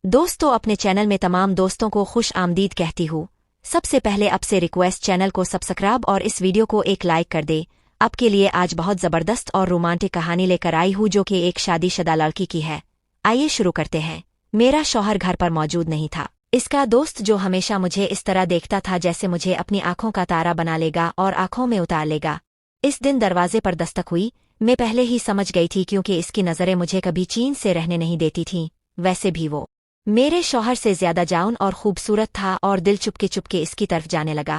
दोस्तों, अपने चैनल में तमाम दोस्तों को खुश आमदीद कहती हूँ। सबसे पहले अब से रिक्वेस्ट, चैनल को सब्सक्राइब और इस वीडियो को एक लाइक कर दे। आपके लिए आज बहुत ज़बरदस्त और रोमांटिक कहानी लेकर आई हूँ जो कि एक शादीशुदा लड़की की है। आइए शुरू करते हैं। मेरा शौहर घर पर मौजूद नहीं था। इसका दोस्त जो हमेशा मुझे इस तरह देखता था जैसे मुझे अपनी आंखों का तारा बना लेगा और आंखों में उतार लेगा। इस दिन दरवाजे पर दस्तक हुई। मैं पहले ही समझ गई थी क्योंकि इसकी नज़रें मुझे कभी चैन से रहने नहीं देती थीं। वैसे भी वो मेरे शौहर से ज्यादा जाऊन और खूबसूरत था और दिल चुपके चुपके इसकी तरफ जाने लगा।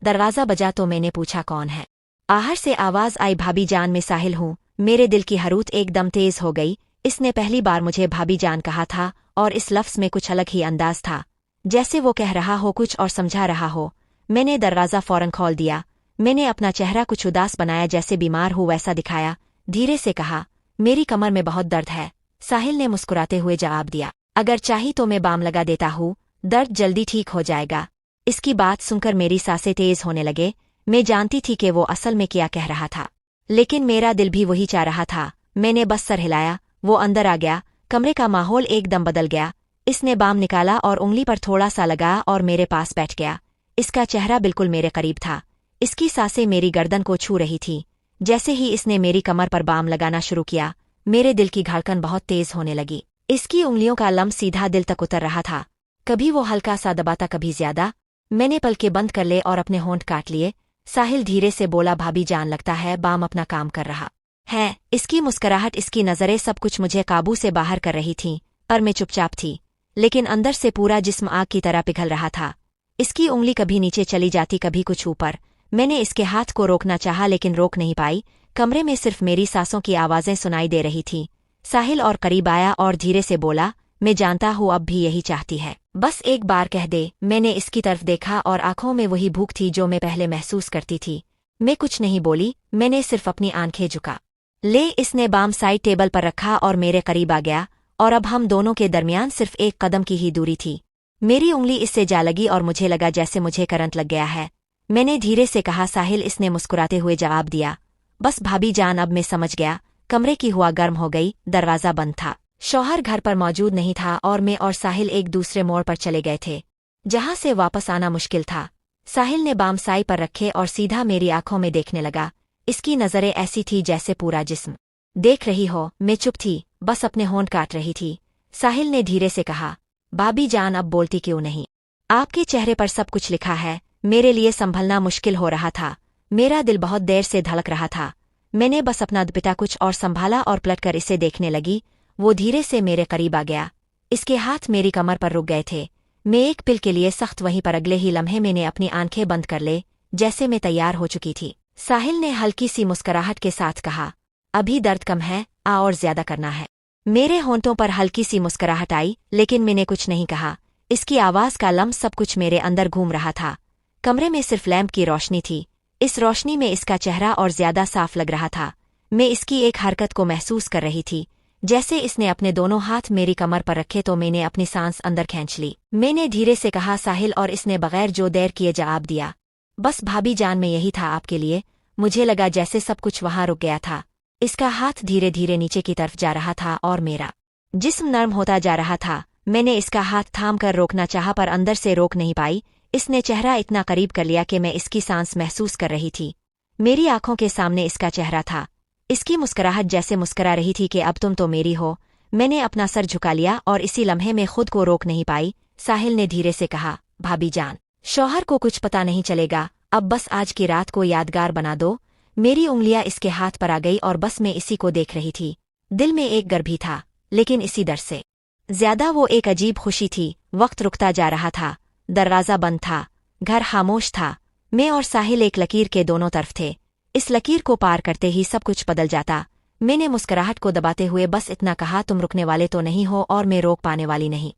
दरवाज़ा बजा तो मैंने पूछा, कौन है? आहर से आवाज़ आई, भाभी जान, मैं साहिल हूँ। मेरे दिल की हरूत एकदम तेज हो गई। इसने पहली बार मुझे भाभी जान कहा था और इस लफ्ज़ में कुछ अलग ही अंदाज था, जैसे वो कह रहा हो कुछ और समझा रहा हो। मैंने दरवाज़ा फौरन खोल दिया। मैंने अपना चेहरा कुछ उदास बनाया, जैसे बीमार हूँ वैसा दिखाया। धीरे से कहा, मेरी कमर में बहुत दर्द है। साहिल ने मुस्कुराते हुए जवाब दिया, अगर चाही तो मैं बाम लगा देता हूँ, दर्द जल्दी ठीक हो जाएगा। इसकी बात सुनकर मेरी सांसें तेज होने लगे। मैं जानती थी कि वो असल में क्या कह रहा था, लेकिन मेरा दिल भी वही चाह रहा था। मैंने बस सर हिलाया। वो अंदर आ गया। कमरे का माहौल एकदम बदल गया। इसने बाम निकाला और उंगली पर थोड़ा सा लगा और मेरे पास बैठ गया। इसका चेहरा बिल्कुल मेरे करीब था। इसकी सांसें मेरी गर्दन को छू रही थी। जैसे ही इसने मेरी कमर पर बाम लगाना शुरू किया, मेरे दिल की धड़कन बहुत तेज होने लगी। इसकी उंगलियों का लम्ब सीधा दिल तक उतर रहा था। कभी वो हल्का सा दबाता, कभी ज्यादा। मैंने पलके बंद कर ले और अपने होंठ काट लिए। साहिल धीरे से बोला, भाभी जान, लगता है बाम अपना काम कर रहा है। इसकी मुस्कुराहट, इसकी नज़रें, सब कुछ मुझे काबू से बाहर कर रही थीं, पर मैं चुपचाप थी। लेकिन अंदर से पूरा जिस्म आग की तरह पिघल रहा था। इसकी उंगली कभी नीचे चली जाती, कभी कुछ ऊपर। मैंने इसके हाथ को रोकना चाहा लेकिन रोक नहीं पाई। कमरे में सिर्फ मेरी सांसों की आवाज़ें सुनाई दे रही थीं। साहिल और करीब आया और धीरे से बोला, मैं जानता हूँ अब भी यही चाहती है, बस एक बार कह दे। मैंने इसकी तरफ देखा और आंखों में वही भूख थी जो मैं पहले महसूस करती थी। मैं कुछ नहीं बोली, मैंने सिर्फ अपनी आंखें झुका ले। इसने बाम साइड टेबल पर रखा और मेरे करीब आ गया, और अब हम दोनों के दरमियान सिर्फ एक कदम की ही दूरी थी। मेरी उंगली इससे जा लगी और मुझे लगा जैसे मुझे करंट लग गया है। मैंने धीरे से कहा, साहिल। इसने मुस्कुराते हुए जवाब दिया, बस भाभी जान, अब मैं समझ गया। कमरे की हुआ गर्म हो गई। दरवाज़ा बंद था। शौहर घर पर मौजूद नहीं था और मैं और साहिल एक दूसरे मोड़ पर चले गए थे, जहां से वापस आना मुश्किल था। साहिल ने बाम साई पर रखे और सीधा मेरी आंखों में देखने लगा। इसकी नज़रें ऐसी थी जैसे पूरा जिस्म देख रही हो। मैं चुप थी, बस अपने होंठ काट रही थी। साहिल ने धीरे से कहा, भाभी जान, अब बोलती क्यों नहीं? आपके चेहरे पर सब कुछ लिखा है। मेरे लिए संभलना मुश्किल हो रहा था। मेरा दिल बहुत देर से धड़क रहा था। मैंने बस अपना दुपट्टा कुछ और संभाला और पलटकर इसे देखने लगी। वो धीरे से मेरे करीब आ गया। इसके हाथ मेरी कमर पर रुक गए थे। मैं एक पिल के लिए सख्त वहीं पर अगले ही लम्हे मैंने अपनी आंखें बंद कर ले, जैसे मैं तैयार हो चुकी थी। साहिल ने हल्की सी मुस्कुराहट के साथ कहा, अभी दर्द कम है, आ और ज्यादा करना है। मेरे होंठों पर हल्की सी मुस्कुराहट आई, लेकिन मैंने कुछ नहीं कहा। इसकी आवाज़ का लम्ब, सब कुछ मेरे अंदर घूम रहा था। कमरे में सिर्फ लैंप की रोशनी थी। इस रोशनी में इसका चेहरा और ज्यादा साफ लग रहा था। मैं इसकी एक हरकत को महसूस कर रही थी। जैसे इसने अपने दोनों हाथ मेरी कमर पर रखे तो मैंने अपनी सांस अंदर खींच ली। मैंने धीरे से कहा, साहिल, और इसने बगैर जो देर किए जवाब दिया, बस भाभी जान, मैं यही था आपके लिए। मुझे लगा जैसे सब कुछ वहां रुक गया था। इसका हाथ धीरे धीरे नीचे की तरफ जा रहा था और मेरा जिस्म नर्म होता जा रहा था। मैंने इसका हाथ थाम कर रोकना चाहा पर अंदर से रोक नहीं पाई। इसने चेहरा इतना करीब कर लिया कि मैं इसकी सांस महसूस कर रही थी। मेरी आंखों के सामने इसका चेहरा था। इसकी मुस्कुराहट जैसे मुस्कुरा रही थी कि अब तुम तो मेरी हो। मैंने अपना सर झुका लिया और इसी लम्हे में खुद को रोक नहीं पाई। साहिल ने धीरे से कहा, भाभी जान, शौहर को कुछ पता नहीं चलेगा, अब बस आज की रात को यादगार बना दो। मेरी उंगलियां इसके हाथ पर आ गई और बस मैं इसी को देख रही थी। दिल में एक गर्व भी था, लेकिन इसी डर से ज्यादा वो एक अजीब खुशी थी। वक्त रुकता जा रहा था। दरवाज़ा बंद था। घर खामोश था। मैं और साहिल एक लकीर के दोनों तरफ थे। इस लकीर को पार करते ही सब कुछ बदल जाता। मैंने मुस्कुराहट को दबाते हुए बस इतना कहा, तुम रुकने वाले तो नहीं हो और मैं रोक पाने वाली नहीं।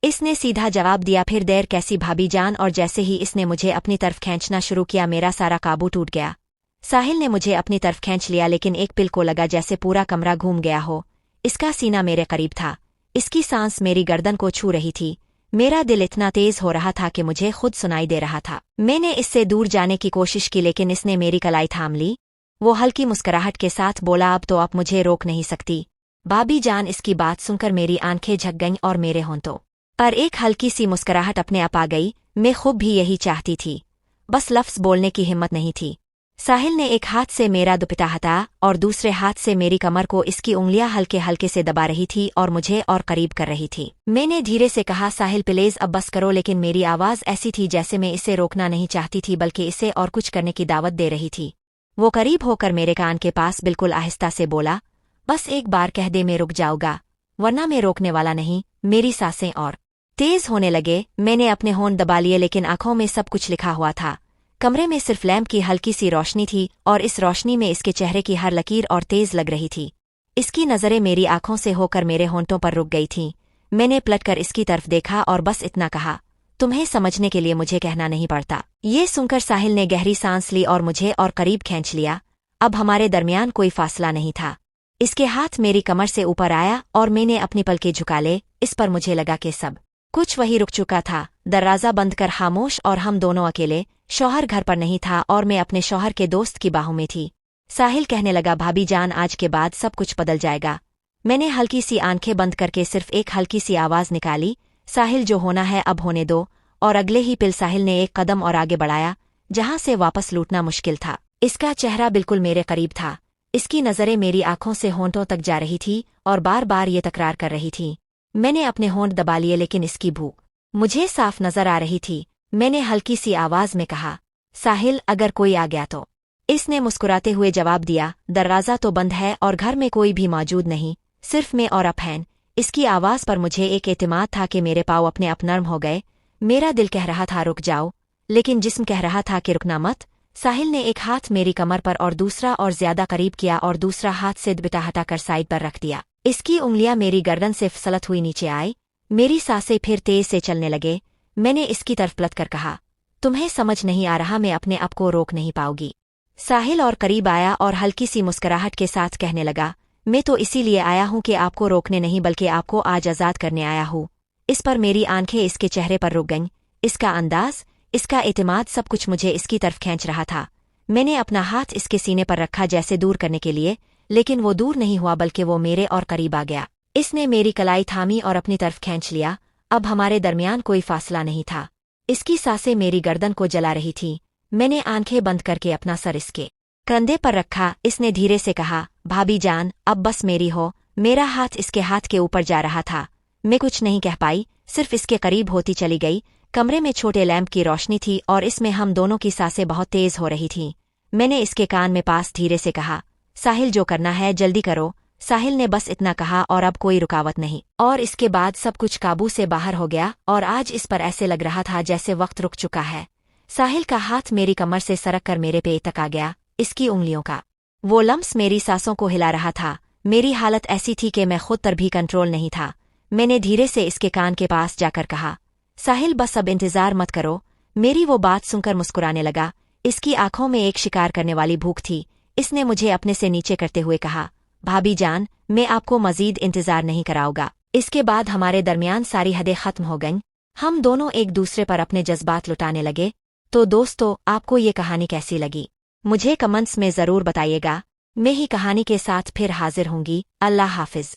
इसने सीधा जवाब दिया, फिर देर कैसी भाभी जान। और जैसे ही इसने मुझे अपनी तरफ खींचना शुरू किया, मेरा सारा काबू टूट गया। साहिल ने मुझे अपनी तरफ खींच लिया, लेकिन एक पिल को लगा जैसे पूरा कमरा घूम गया हो। इसका सीना मेरे करीब था। इसकी सांस मेरी गर्दन को छू रही थी। मेरा दिल इतना तेज हो रहा था कि मुझे खुद सुनाई दे रहा था। मैंने इससे दूर जाने की कोशिश की, लेकिन इसने मेरी कलाई थाम ली। वो हल्की मुस्कुराहट के साथ बोला, अब तो आप मुझे रोक नहीं सकती। भाभी जान इसकी बात सुनकर मेरी आंखें झक गईं और मेरे होंठों पर एक हल्की सी मुस्कुराहट अपने आप आ गई। मैं खूब भी यही चाहती थी, बस लफ्ज़ बोलने की हिम्मत नहीं थी। साहिल ने एक हाथ से मेरा दुपट्टा हटाया और दूसरे हाथ से मेरी कमर को इसकी उंगलियां हल्के हल्के से दबा रही थी और मुझे और करीब कर रही थी। मैंने धीरे से कहा, साहिल प्लीज अब बस करो, लेकिन मेरी आवाज़ ऐसी थी जैसे मैं इसे रोकना नहीं चाहती थी बल्कि इसे और कुछ करने की दावत दे रही थी। वो करीब होकर मेरे कान के पास बिल्कुल आहिस्ता से बोला, बस एक बार कह दे मैं रुक जाऊंगा, वरना मैं रोकने वाला नहीं। मेरी सांसें और तेज होने लगे। मैंने अपने होंठ दबा लिए, लेकिन आंखों में सब कुछ लिखा हुआ था। कमरे में सिर्फ लैंप की हल्की सी रोशनी थी और इस रोशनी में इसके चेहरे की हर लकीर और तेज लग रही थी। इसकी नज़रें मेरी आंखों से होकर मेरे होंठों पर रुक गई थीं। मैंने पलटकर इसकी तरफ देखा और बस इतना कहा, तुम्हें समझने के लिए मुझे कहना नहीं पड़ता। ये सुनकर साहिल ने गहरी सांस ली और मुझे और करीब खींच लिया। अब हमारे दरमियान कोई फासला नहीं था। इसके हाथ मेरी कमर से ऊपर आया और मैंने अपनी पलकें झुका ले। इस पर मुझे लगा कि सब कुछ वही रुक चुका था। दरवाज़ा बंद कर खामोश और हम दोनों अकेले। शौहर घर पर नहीं था और मैं अपने शौहर के दोस्त की बाहों में थी। साहिल कहने लगा, भाभी जान आज के बाद सब कुछ बदल जाएगा। मैंने हल्की सी आंखें बंद करके सिर्फ एक हल्की सी आवाज़ निकाली, साहिल जो होना है अब होने दो। और अगले ही पल साहिल ने एक कदम और आगे बढ़ाया, जहां से वापस लूटना मुश्किल था। इसका चेहरा बिल्कुल मेरे करीब था। इसकी नज़रें मेरी आंखों से होंठों तक जा रही थी और बार बार ये तकरार कर रही थी। मैंने अपने होंठ दबा लिए, लेकिन इसकी भूख मुझे साफ नजर आ रही थी। मैंने हल्की सी आवाज में कहा, साहिल अगर कोई आ गया तो। इसने मुस्कुराते हुए जवाब दिया, दरवाज़ा तो बंद है और घर में कोई भी मौजूद नहीं, सिर्फ मैं और अफहैन। इसकी आवाज़ पर मुझे एक एतमाद था कि मेरे पाँव अपने आप नर्म हो गए। मेरा दिल कह रहा था रुक जाओ, लेकिन जिस्म कह रहा था कि रुकना मत। साहिल ने एक हाथ मेरी कमर पर और दूसरा और ज्यादा करीब किया और दूसरा हाथ से दुपट्टा हटाकर साइड पर रख दिया। इसकी उंगलियां मेरी गर्दन से फिसलत हुई नीचे आई। मेरी सांसें फिर तेज से चलने लगे। मैंने इसकी तरफ पलट कर कहा, तुम्हें समझ नहीं आ रहा, मैं अपने आप को रोक नहीं पाऊंगी। साहिल और करीब आया और हल्की सी मुस्कुराहट के साथ कहने लगा, मैं तो इसीलिए आया हूं कि आपको रोकने नहीं बल्कि आपको आज आज़ाद करने आया हूँ। इस पर मेरी आंखें इसके चेहरे पर रुक गईं। इसका अंदाज, इसका एतमाद, सब कुछ मुझे इसकी तरफ खींच रहा था। मैंने अपना हाथ इसके सीने पर रखा जैसे दूर करने के लिए, लेकिन वो दूर नहीं हुआ बल्कि वो मेरे और करीब आ गया। इसने मेरी कलाई थामी और अपनी तरफ खींच लिया। अब हमारे दरमियान कोई फासला नहीं था। इसकी सांसें मेरी गर्दन को जला रही थी। मैंने आंखें बंद करके अपना सर इसके कंधे पर रखा। इसने धीरे से कहा, भाभी जान अब बस मेरी हो। मेरा हाथ इसके हाथ के ऊपर जा रहा था। मैं कुछ नहीं कह पाई, सिर्फ इसके करीब होती चली गई। कमरे में छोटे लैंप की रोशनी थी और इसमें हम दोनों की सांसें बहुत तेज हो रही थीं। मैंने इसके कान में पास धीरे से कहा, साहिल जो करना है जल्दी करो। साहिल ने बस इतना कहा और अब कोई रुकावट नहीं। और इसके बाद सब कुछ काबू से बाहर हो गया और आज इस पर ऐसे लग रहा था जैसे वक्त रुक चुका है। साहिल का हाथ मेरी कमर से सरक कर मेरे पेट तक आ गया। इसकी उंगलियों का वो लम्स मेरी सांसों को हिला रहा था। मेरी हालत ऐसी थी कि मैं खुद पर भी कंट्रोल नहीं था। मैंने धीरे से इसके कान के पास जाकर कहा, साहिल बस अब इंतजार मत करो। मेरी वो बात सुनकर मुस्कुराने लगा। इसकी आंखों में एक शिकार करने वाली भूख थी। इसने मुझे अपने से नीचे करते हुए कहा, भाभी जान मैं आपको मजीद इंतजार नहीं कराऊंगा। इसके बाद हमारे दरमियान सारी हदें खत्म हो गईं। हम दोनों एक दूसरे पर अपने जज्बात लुटाने लगे। तो दोस्तों, आपको ये कहानी कैसी लगी मुझे कमेंट्स में ज़रूर बताइएगा। मैं ही कहानी के साथ फिर हाजिर होंगी। अल्लाह हाफिज।